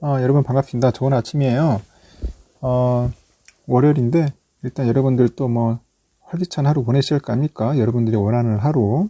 여러분 반갑습니다. 좋은 아침이에요. 월요일인데 일단 여러분들 또 뭐 활기찬 하루 보내실 거 아닙니까? 여러분들이 원하는 하루,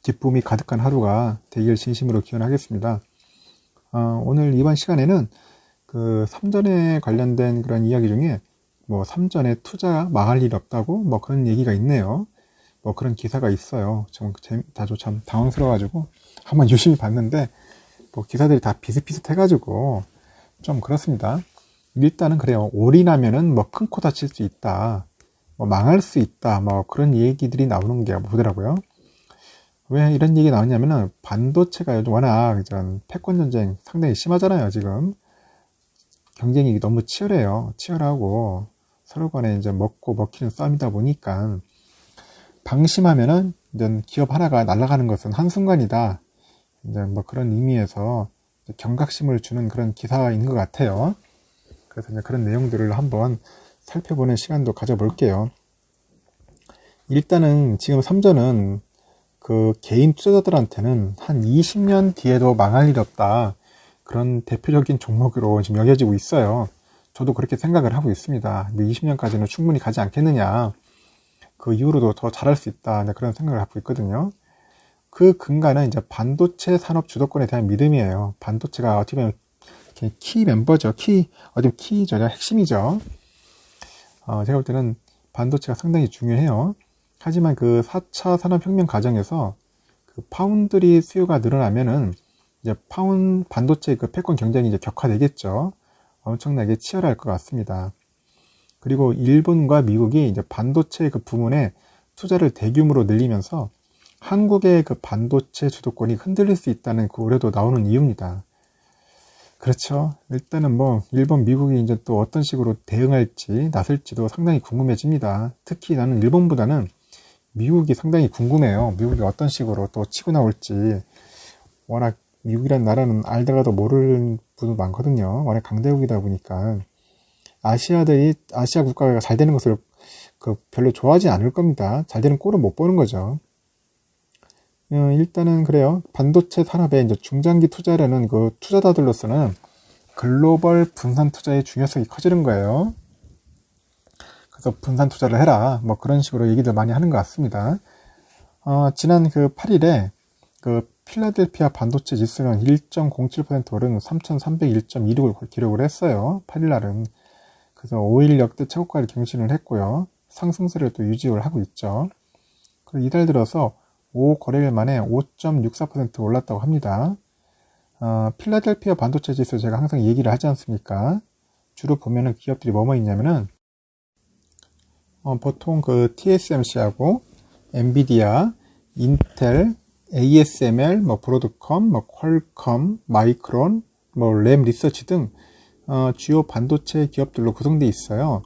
기쁨이 가득한 하루가 되길 진심으로 기원하겠습니다. 오늘 이번 시간에는 그 삼전에 관련된 그런 이야기 중에 뭐 삼전에 투자 망할 일 없다고 뭐 그런 얘기가 있네요. 뭐 그런 기사가 있어요. 다소 참 당황스러워가지고 한번 유심히 봤는데 뭐 기사들이 다 비슷비슷해가지고 좀 그렇습니다. 일단은 그래요. 올인하면은 뭐 큰 코 다칠 수 있다. 뭐 망할 수 있다. 뭐 그런 얘기들이 나오는 게 보더라고요. 왜 이런 얘기 나왔냐면은 반도체가 요즘 워낙 이런 패권 전쟁 상당히 심하잖아요. 지금 경쟁이 너무 치열해요. 치열하고 서로 간에 이제 먹고 먹히는 싸움이다 보니까 방심하면은 이제 기업 하나가 날아가는 것은 한순간이다. 이제 뭐 그런 의미에서 경각심을 주는 그런 기사인 것 같아요. 그래서 이제 그런 내용들을 한번 살펴보는 시간도 가져볼게요. 일단은 지금 삼전은 그 개인 투자자들한테는 한 20년 뒤에도 망할 일 없다. 그런 대표적인 종목으로 지금 여겨지고 있어요. 저도 그렇게 생각을 하고 있습니다. 20년까지는 충분히 가지 않겠느냐. 그 이후로도 더 잘할 수 있다. 그런 생각을 하고 있거든요. 그 근간은 이제 반도체 산업 주도권에 대한 믿음이에요. 반도체가 어떻게 보면 키 멤버죠. 키죠. 핵심이죠. 제가 볼 때는 반도체가 상당히 중요해요. 하지만 그 4차 산업혁명 과정에서 그 파운드리 수요가 늘어나면은 이제 반도체 그 패권 경쟁이 이제 격화되겠죠. 엄청나게 치열할 것 같습니다. 그리고 일본과 미국이 이제 반도체 그 부문에 투자를 대규모로 늘리면서 한국의 그 반도체 주도권이 흔들릴 수 있다는 그 우려도 나오는 이유입니다. 그렇죠. 일단은 뭐 일본, 미국이 이제 또 어떤 식으로 대응할지 나설지도 상당히 궁금해집니다. 특히 나는 일본보다는 미국이 상당히 궁금해요. 미국이 어떤 식으로 또 치고 나올지. 워낙 미국이란 나라는 알다가도 모르는 분도 많거든요. 워낙 강대국이다 보니까 아시아 국가가 잘 되는 것을 별로 좋아하지 않을 겁니다. 잘 되는 꼴은 못 보는 거죠. 일단은 그래요. 반도체 산업에 이제 중장기 투자라는 그 투자자들로서는 글로벌 분산 투자의 중요성이 커지는 거예요. 그래서 분산 투자를 해라. 뭐 그런 식으로 얘기들 많이 하는 것 같습니다. 지난 그 8일에 그 필라델피아 반도체 지수는 1.07% 오른 3,301.26을 기록을 했어요. 8일날은. 그래서 5일 역대 최고가를 경신을 했고요. 상승세를 또 유지를 하고 있죠. 그리고 이달 들어서 5거래일 만에 5.64% 올랐다고 합니다. 필라델피아 반도체 지수 제가 항상 얘기를 하지 않습니까? 주로 보면은 기업들이 뭐뭐 있냐면은 보통 그 TSMC하고 엔비디아, 인텔, ASML, 뭐 브로드컴, 뭐 퀄컴, 마이크론, 뭐 램 리서치 등 주요 반도체 기업들로 구성되어 있어요.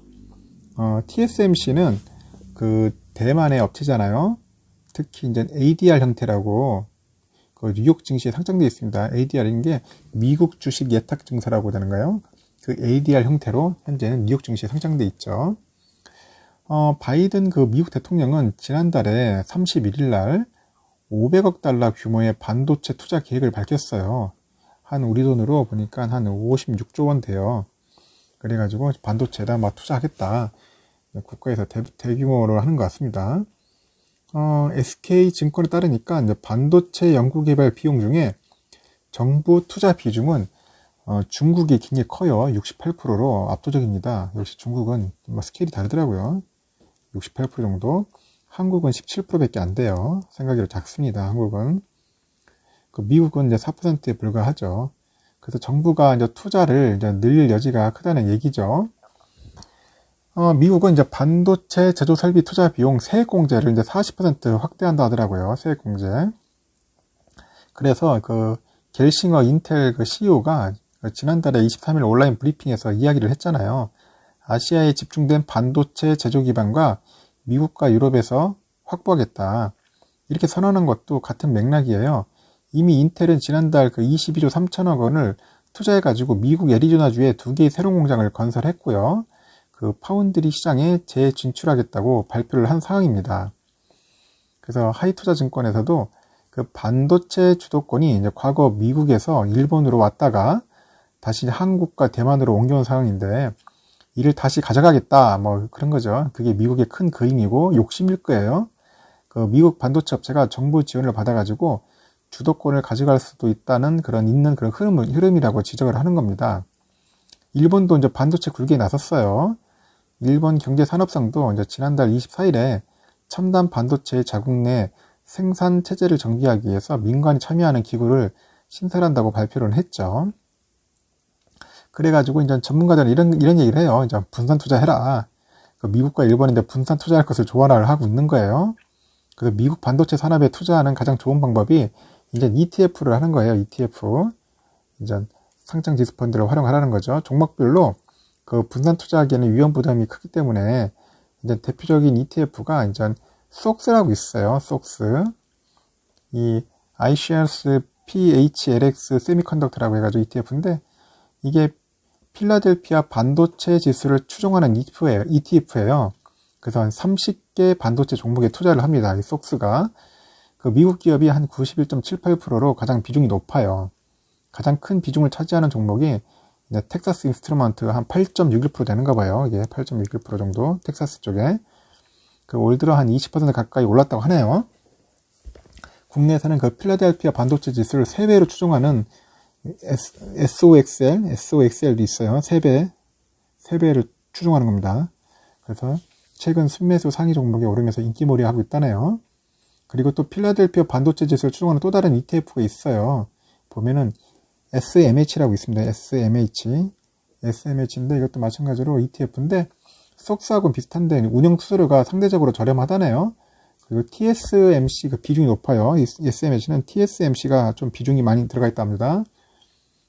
TSMC는 그 대만의 업체잖아요. 특히 이제 ADR 형태라고 그 뉴욕 증시에 상장되어 있습니다. ADR인 게 미국 주식 예탁 증서라고 되는가요? 그 ADR 형태로 현재는 뉴욕 증시에 상장되어 있죠. 바이든 그 미국 대통령은 지난달에 31일 날 500억 달러 규모의 반도체 투자 계획을 밝혔어요. 한 우리 돈으로 보니까 한 56조 원 돼요. 그래가지고 반도체에다 막 투자하겠다. 국가에서 대규모로 하는 것 같습니다. SK증권에 따르니까 이제 반도체 연구개발 비용 중에 정부 투자 비중은 중국이 굉장히 커요. 68%로 압도적입니다. 역시 중국은 뭐 스케일이 다르더라고요. 68% 정도. 한국은 17%밖에 안 돼요. 생각외로 작습니다. 한국은. 그 미국은 이제 4%에 불과하죠. 그래서 정부가 이제 투자를 이제 늘릴 여지가 크다는 얘기죠. 미국은 이제 반도체 제조 설비 투자 비용 세액 공제를 이제 40% 확대한다 하더라고요. 세액 공제. 그래서 그 겔싱어 인텔 그 CEO가 지난달에 23일 온라인 브리핑에서 이야기를 했잖아요. 아시아에 집중된 반도체 제조 기반과 미국과 유럽에서 확보하겠다. 이렇게 선언한 것도 같은 맥락이에요. 이미 인텔은 지난달 그 22조 3천억 원을 투자해가지고 미국 애리조나주에 2개의 새로운 공장을 건설했고요. 그 파운드리 시장에 재진출하겠다고 발표를 한 상황입니다. 그래서 하이투자증권에서도 그 반도체 주도권이 이제 과거 미국에서 일본으로 왔다가 다시 한국과 대만으로 옮겨온 상황인데 이를 다시 가져가겠다 뭐 그런 거죠. 그게 미국의 큰 그림이고 욕심일 거예요. 그 미국 반도체 업체가 정부 지원을 받아가지고 주도권을 가져갈 수도 있다는 있는 그런 흐름이라고 지적을 하는 겁니다. 일본도 이제 반도체 굴기에 나섰어요. 일본 경제산업성도 이제 지난달 24일에 첨단 반도체 자국 내 생산 체제를 정비하기 위해서 민간이 참여하는 기구를 신설한다고 발표를 했죠. 그래가지고 이제 전문가들은 이런 얘기를 해요. 이제 분산 투자해라. 미국과 일본인데 분산 투자할 것을 조언을 하고 있는 거예요. 그래서 미국 반도체 산업에 투자하는 가장 좋은 방법이 이제 ETF를 하는 거예요. ETF. 이제 상장 지수 펀드를 활용하라는 거죠. 종목별로 그 분산 투자하기에는 위험 부담이 크기 때문에 이제 대표적인 ETF가 이제 SOX라고 있어요. SOX. 이 iShares PHLX 세미컨덕터라고 해가지고 ETF인데 이게 필라델피아 반도체 지수를 추종하는 ETF예요. 그래서 한 30개 반도체 종목에 투자를 합니다. 이 SOX가. 그 미국 기업이 한 91.78%로 가장 비중이 높아요. 가장 큰 비중을 차지하는 종목이 이제 텍사스 인스트루먼트 한 8.61% 되는가 봐요. 이게 8.61% 정도 텍사스 쪽에. 올 들어 한 20% 가까이 올랐다고 하네요. 국내에서는 그 필라델피아 반도체 지수를 3배로 추종하는 SOXL도 있어요. 3배를 추종하는 겁니다. 그래서 최근 순매수 상위 종목에 오르면서 인기몰이 하고 있다네요. 그리고 또 필라델피아 반도체 지수를 추종하는 또 다른 ETF가 있어요. 보면은 SMH라고 있습니다. SMH인데 이것도 마찬가지로 ETF인데 SOX하고는 비슷한데 운영 수수료가 상대적으로 저렴하다네요. 그리고 TSMC 비중이 높아요. SMH는 TSMC가 좀 비중이 많이 들어가 있답니다.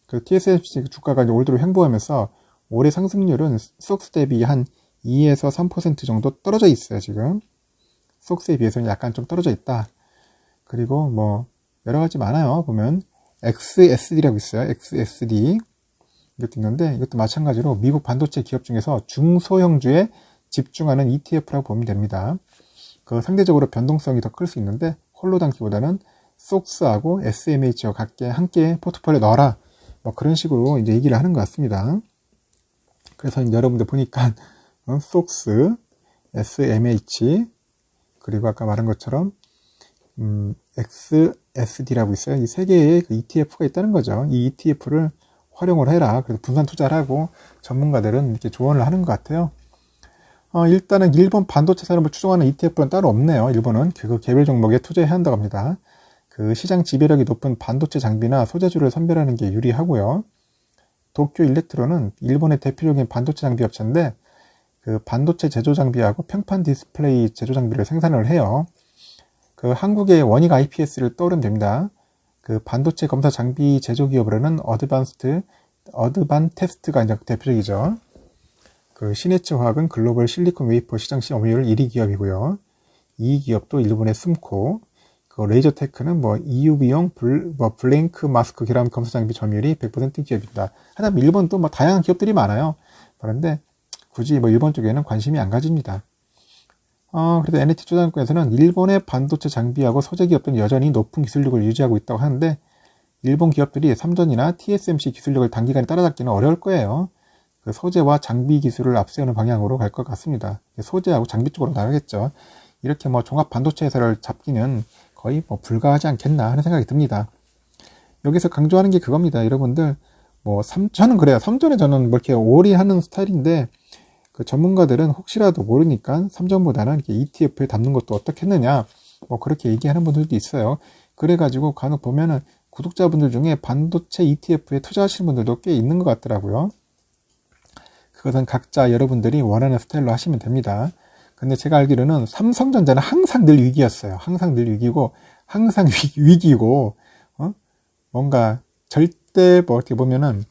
그 TSMC 주가가 이제 올 들어 횡보하면서 올해 상승률은 SOX 대비 한 2에서 3% 정도 떨어져 있어요. 지금 SOX에 비해서는 약간 좀 떨어져 있다. 그리고 뭐 여러 가지 많아요. 보면 XSD라고 있어요. XSD 이것도 있는데 이것도 마찬가지로 미국 반도체 기업 중에서 중소형주에 집중하는 ETF라고 보면 됩니다. 그 상대적으로 변동성이 더 클 수 있는데 홀로 담기보다는 SOX하고 SMH와 함께 포트폴리오에 넣어라. 뭐 그런 식으로 이제 얘기를 하는 것 같습니다. 그래서 여러분들 보니까 SOX, SMH 그리고 아까 말한 것처럼 XSD라고 있어요. 이 세 개의 그 ETF가 있다는 거죠. 이 ETF를 활용을 해라. 그래서 분산 투자를 하고 전문가들은 이렇게 조언을 하는 것 같아요. 일단은 일본 반도체 산업을 추종하는 ETF는 따로 없네요. 일본은 그 개별 종목에 투자해야 한다고 합니다. 그 시장 지배력이 높은 반도체 장비나 소재주를 선별하는 게 유리하고요. 도쿄 일렉트론은 일본의 대표적인 반도체 장비 업체인데 그 반도체 제조 장비하고 평판 디스플레이 제조 장비를 생산을 해요. 그 한국의 원익 IPS를 떠오르면 됩니다. 그 반도체 검사 장비 제조 기업으로는 어드반테스트가 이제 대표적이죠. 그 시네츠 화학은 글로벌 실리콘 웨이퍼 시장 점유율 1위 기업이고요. 2위 기업도 일본의 숨코, 그 레이저테크는 뭐 EUV용 블랭크 마스크 결함 검사 장비 점유율이 100% 기업입니다. 하여튼 일본도 뭐 다양한 기업들이 많아요. 그런데 굳이 뭐 일본 쪽에는 관심이 안 가집니다. 그래도 NTT 투자증권에서는 일본의 반도체 장비하고 소재 기업들은 여전히 높은 기술력을 유지하고 있다고 하는데 일본 기업들이 삼전이나 TSMC 기술력을 단기간에 따라잡기는 어려울 거예요. 그 소재와 장비 기술을 앞세우는 방향으로 갈 것 같습니다. 소재하고 장비 쪽으로 나가겠죠. 이렇게 뭐 종합 반도체 회사를 잡기는 거의 뭐 불가하지 않겠나 하는 생각이 듭니다. 여기서 강조하는 게 그겁니다. 여러분들 저는 그래요. 삼전에 저는 뭐 이렇게 올인하는 스타일인데 그 전문가들은 혹시라도 모르니까 삼전보다는 이렇게 ETF에 담는 것도 어떻겠느냐 뭐 그렇게 얘기하는 분들도 있어요. 그래가지고 간혹 보면은 구독자분들 중에 반도체 ETF에 투자하시는 분들도 꽤 있는 것 같더라고요. 그것은 각자 여러분들이 원하는 스타일로 하시면 됩니다. 근데 제가 알기로는 삼성전자는 항상 늘 위기였어요. 항상 늘 위기고, 항상 위기고, 뭔가 절대 뭐 어떻게 보면은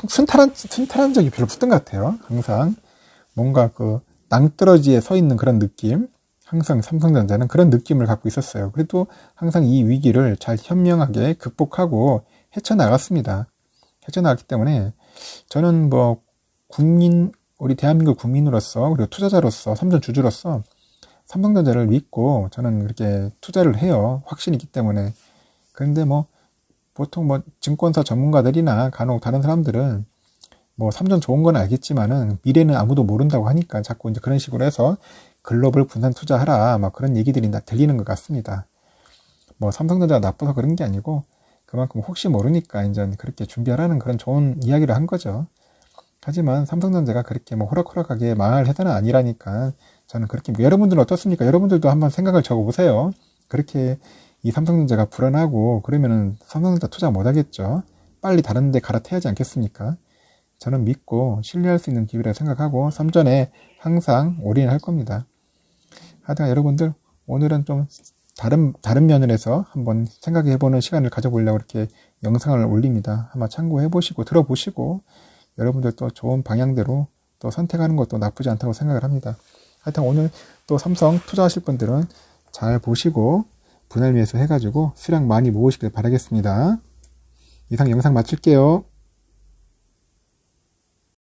순탄한 적이 별로 없었던 것 같아요. 항상 뭔가 그 낭떠러지에 서 있는 그런 느낌, 항상 삼성전자는 그런 느낌을 갖고 있었어요. 그래도 항상 이 위기를 잘 현명하게 극복하고 헤쳐나갔습니다. 헤쳐나갔기 때문에 저는 뭐 우리 대한민국 국민으로서 그리고 투자자로서 삼전 주주로서 삼성전자를 믿고 저는 그렇게 투자를 해요. 확신이 있기 때문에. 그런데 뭐 보통 뭐 증권사 전문가들이나 간혹 다른 사람들은 뭐 삼성 좋은 건 알겠지만은 미래는 아무도 모른다고 하니까 자꾸 이제 그런 식으로 해서 글로벌 분산 투자하라 막 그런 얘기들이 다 들리는 것 같습니다. 뭐 삼성전자가 나빠서 그런 게 아니고 그만큼 혹시 모르니까 이제 그렇게 준비하라는 그런 좋은 이야기를 한 거죠. 하지만 삼성전자가 그렇게 뭐 호락호락하게 망할 회사는 아니라니까 저는 그렇게 여러분들은 어떻습니까? 여러분들도 한번 생각을 적어보세요. 그렇게 이 삼성전자가 불안하고 그러면은 삼성전자 투자 못 하겠죠. 빨리 다른 데 갈아타야지 않겠습니까? 저는 믿고 신뢰할 수 있는 기업이라고 생각하고 삼전에 항상 올인할 겁니다. 하여튼 여러분들 오늘은 좀 다른 면에서 한번 생각해보는 시간을 가져보려고 이렇게 영상을 올립니다. 한번 참고해보시고 들어보시고 여러분들 또 좋은 방향대로 또 선택하는 것도 나쁘지 않다고 생각을 합니다. 하여튼 오늘 또 삼성 투자하실 분들은 잘 보시고 분할 매수 해가지고 수량 많이 모으시길 바라겠습니다. 이상 영상 마칠게요.